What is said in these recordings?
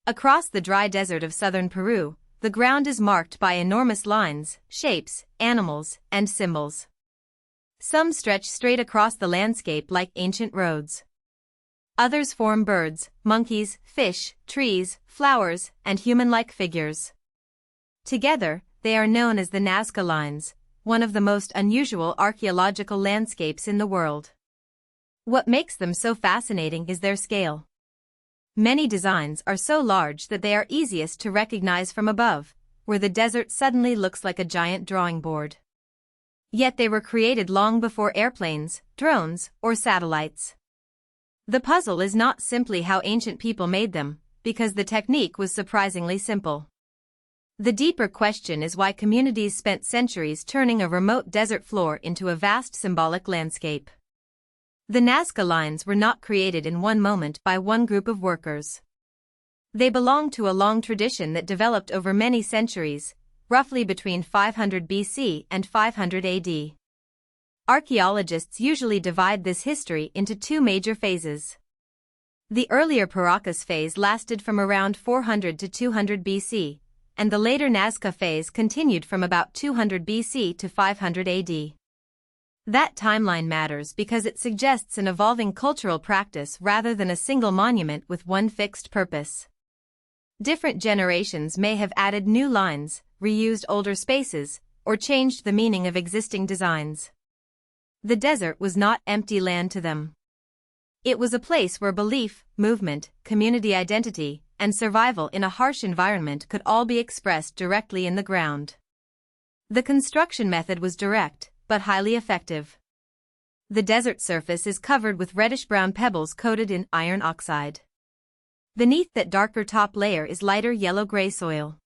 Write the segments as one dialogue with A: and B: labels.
A: Across the dry desert of southern Peru, the ground is marked by enormous lines, shapes, animals, and symbols. Some stretch straight across the landscape like ancient roads. Others form birds, monkeys, fish, trees, flowers, and human-like figures. Together, they are known as the Nazca Lines, one of the most unusual archaeological landscapes in the world. What makes them so fascinating is their scale. Many designs are so large that they are easiest to recognize from above, where the desert suddenly looks like a giant drawing board. Yet they were created long before airplanes, drones, or satellites. The puzzle is not simply how ancient people made them, because the technique was surprisingly simple. The deeper question is why communities spent centuries turning a remote desert floor into a vast symbolic landscape. The Nazca Lines were not created in one moment by one group of workers. They belong to a long tradition that developed over many centuries, roughly between 500 BC and 500 AD. Archaeologists usually divide this history into two major phases. The earlier Paracas phase lasted from around 400 to 200 BC, and the later Nazca phase continued from about 200 BC to 500 AD. That timeline matters because it suggests an evolving cultural practice rather than a single monument with one fixed purpose. Different generations may have added new lines, reused older spaces, or changed the meaning of existing designs. The desert was not empty land to them. It was a place where belief, movement, community identity, and survival in a harsh environment could all be expressed directly in the ground. The construction method was direct, but highly effective. The desert surface is covered with reddish-brown pebbles coated in iron oxide. Beneath that darker top layer is lighter yellow-gray soil.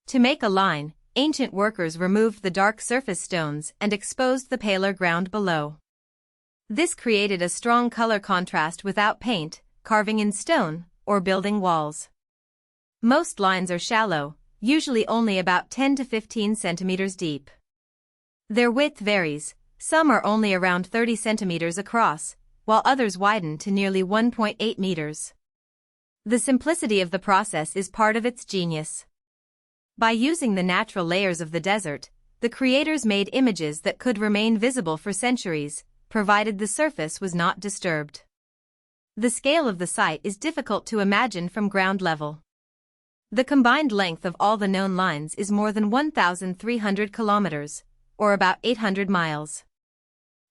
A: To make a line, ancient workers removed the dark surface stones and exposed the paler ground below. This created a strong color contrast without paint, carving in stone, or building walls. Most lines are shallow, usually only about 10 to 15 centimeters deep. Their width varies, some are only around 30 centimeters across, while others widen to nearly 1.8 meters. The simplicity of the process is part of its genius. By using the natural layers of the desert, the creators made images that could remain visible for centuries, provided the surface was not disturbed. The scale of the site is difficult to imagine from ground level. The combined length of all the known lines is more than 1,300 kilometers, or about 800 miles.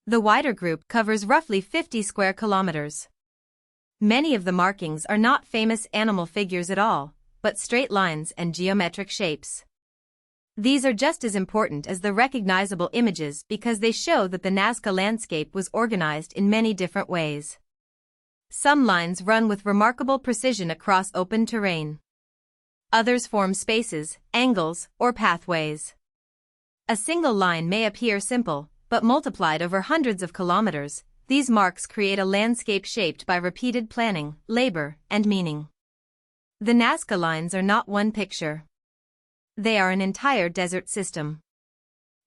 A: The wider group covers roughly 50 square kilometers. Many of the markings are not famous animal figures at all, but straight lines and geometric shapes. These are just as important as the recognizable images because they show that the Nazca landscape was organized in many different ways. Some lines run with remarkable precision across open terrain. Others form spaces, angles, or pathways. A single line may appear simple, but multiplied over hundreds of kilometers, these marks create a landscape shaped by repeated planning, labor, and meaning. The Nazca Lines are not one picture. They are an entire desert system.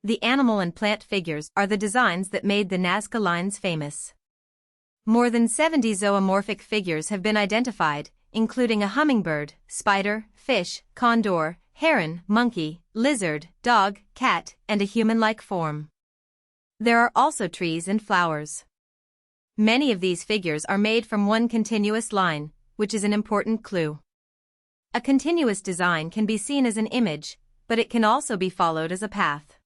A: The animal and plant figures are the designs that made the Nazca Lines famous. More than 70 zoomorphic figures have been identified, including a hummingbird, spider, fish, condor, heron, monkey, lizard, dog, cat, and a human-like form. There are also trees and flowers. Many of these figures are made from one continuous line, which is an important clue. A continuous design can be seen as an image, but it can also be followed as a path.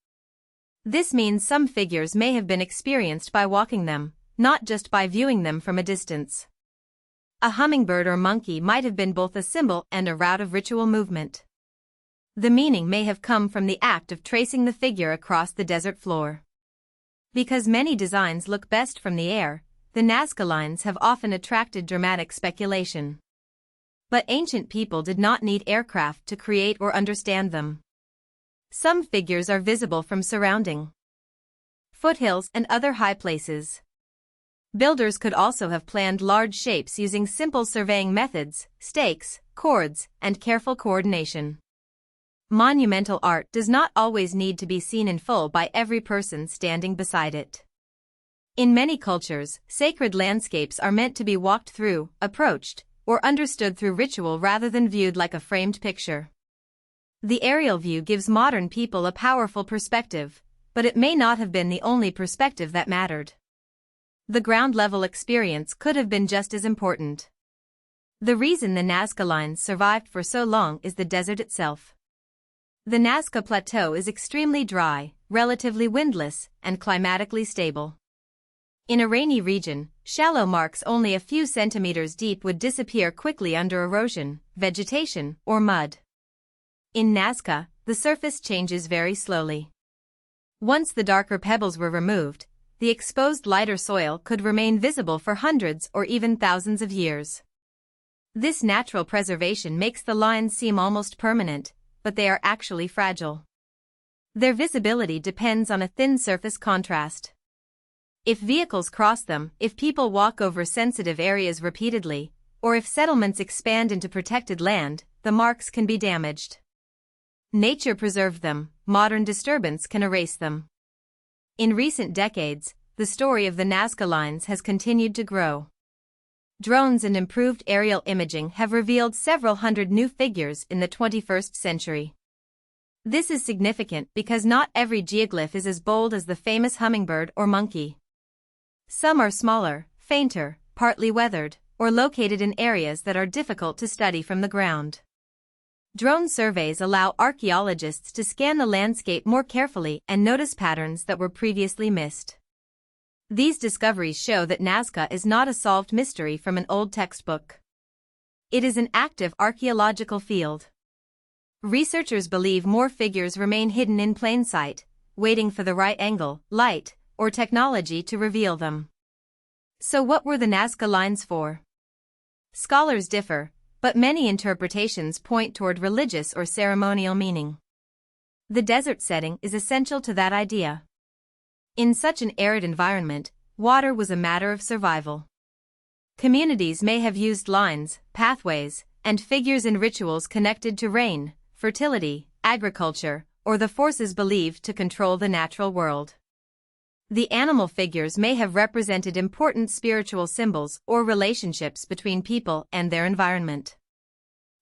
A: This means some figures may have been experienced by walking them, not just by viewing them from a distance. A hummingbird or monkey might have been both a symbol and a route of ritual movement. The meaning may have come from the act of tracing the figure across the desert floor. Because many designs look best from the air, the Nazca Lines have often attracted dramatic speculation. But ancient people did not need aircraft to create or understand them. Some figures are visible from surrounding foothills and other high places. Builders could also have planned large shapes using simple surveying methods, stakes, cords, and careful coordination. Monumental art does not always need to be seen in full by every person standing beside it. In many cultures, sacred landscapes are meant to be walked through, approached, or understood through ritual rather than viewed like a framed picture. The aerial view gives modern people a powerful perspective, but it may not have been the only perspective that mattered. The ground-level experience could have been just as important. The reason the Nazca Lines survived for so long is the desert itself. The Nazca Plateau is extremely dry, relatively windless, and climatically stable. In a rainy region, shallow marks only a few centimeters deep would disappear quickly under erosion, vegetation, or mud. In Nazca, the surface changes very slowly. Once the darker pebbles were removed, the exposed lighter soil could remain visible for hundreds or even thousands of years. This natural preservation makes the lines seem almost permanent, but they are actually fragile. Their visibility depends on a thin surface contrast. If vehicles cross them, if people walk over sensitive areas repeatedly, or if settlements expand into protected land, the marks can be damaged. Nature preserved them, modern disturbance can erase them. In recent decades, the story of the Nazca Lines has continued to grow. Drones and improved aerial imaging have revealed several hundred new figures in the 21st century. This is significant because not every geoglyph is as bold as the famous hummingbird or monkey. Some are smaller, fainter, partly weathered, or located in areas that are difficult to study from the ground. Drone surveys allow archaeologists to scan the landscape more carefully and notice patterns that were previously missed. These discoveries show that Nazca is not a solved mystery from an old textbook. It is an active archaeological field. Researchers believe more figures remain hidden in plain sight, waiting for the right angle, light, or technology to reveal them. So what were the Nazca Lines for? Scholars differ, but many interpretations point toward religious or ceremonial meaning. The desert setting is essential to that idea. In such an arid environment, water was a matter of survival. Communities may have used lines, pathways, and figures in rituals connected to rain, fertility, agriculture, or the forces believed to control the natural world. The animal figures may have represented important spiritual symbols or relationships between people and their environment.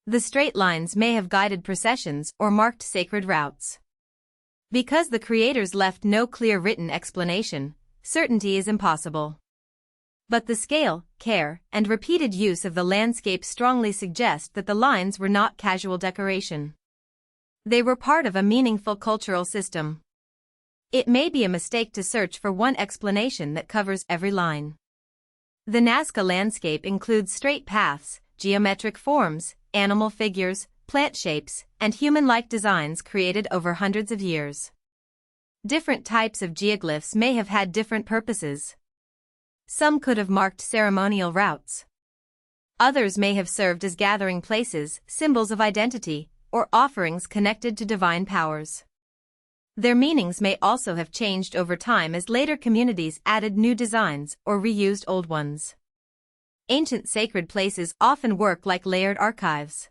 A: The straight lines may have guided processions or marked sacred routes. Because the creators left no clear written explanation, certainty is impossible. But the scale, care, and repeated use of the landscape strongly suggest that the lines were not casual decoration. They were part of a meaningful cultural system. It may be a mistake to search for one explanation that covers every line. The Nazca landscape includes straight paths, geometric forms, animal figures, plant shapes, and human-like designs created over hundreds of years. Different types of geoglyphs may have had different purposes. Some could have marked ceremonial routes. Others may have served as gathering places, symbols of identity, or offerings connected to divine powers. Their meanings may also have changed over time as later communities added new designs or reused old ones. Ancient sacred places often work like layered archives.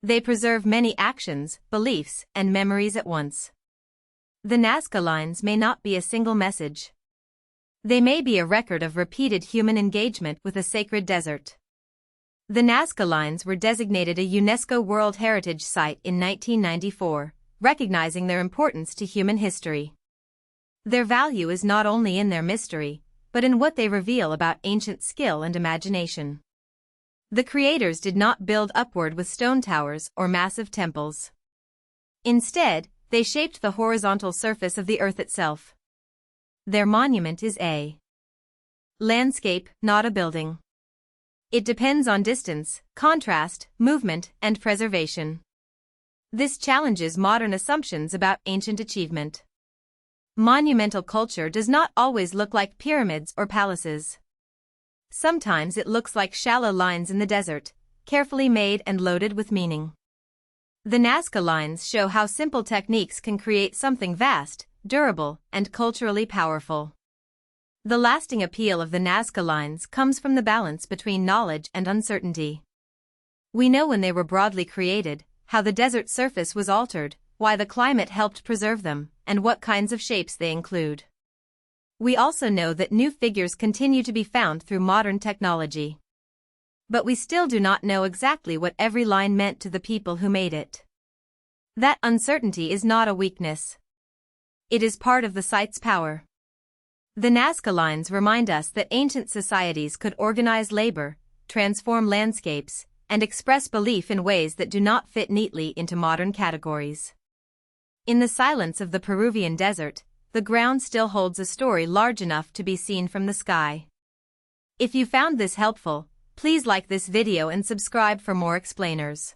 A: They preserve many actions, beliefs, and memories at once. The Nazca Lines may not be a single message. They may be a record of repeated human engagement with a sacred desert. The Nazca Lines were designated a UNESCO World Heritage Site in 1994, recognizing their importance to human history. Their value is not only in their mystery, but in what they reveal about ancient skill and imagination. The creators did not build upward with stone towers or massive temples. Instead, they shaped the horizontal surface of the earth itself. Their monument is a landscape, not a building. It depends on distance, contrast, movement, and preservation. This challenges modern assumptions about ancient achievement. Monumental culture does not always look like pyramids or palaces. Sometimes it looks like shallow lines in the desert, carefully made and loaded with meaning. The Nazca Lines show how simple techniques can create something vast, durable, and culturally powerful. The lasting appeal of the Nazca Lines comes from the balance between knowledge and uncertainty. We know when they were broadly created, how the desert surface was altered, why the climate helped preserve them, and what kinds of shapes they include. We also know that new figures continue to be found through modern technology. But we still do not know exactly what every line meant to the people who made it. That uncertainty is not a weakness. It is part of the site's power. The Nazca Lines remind us that ancient societies could organize labor, transform landscapes, and express belief in ways that do not fit neatly into modern categories. In the silence of the Peruvian desert, the ground still holds a story large enough to be seen from the sky. If you found this helpful, please like this video and subscribe for more explainers.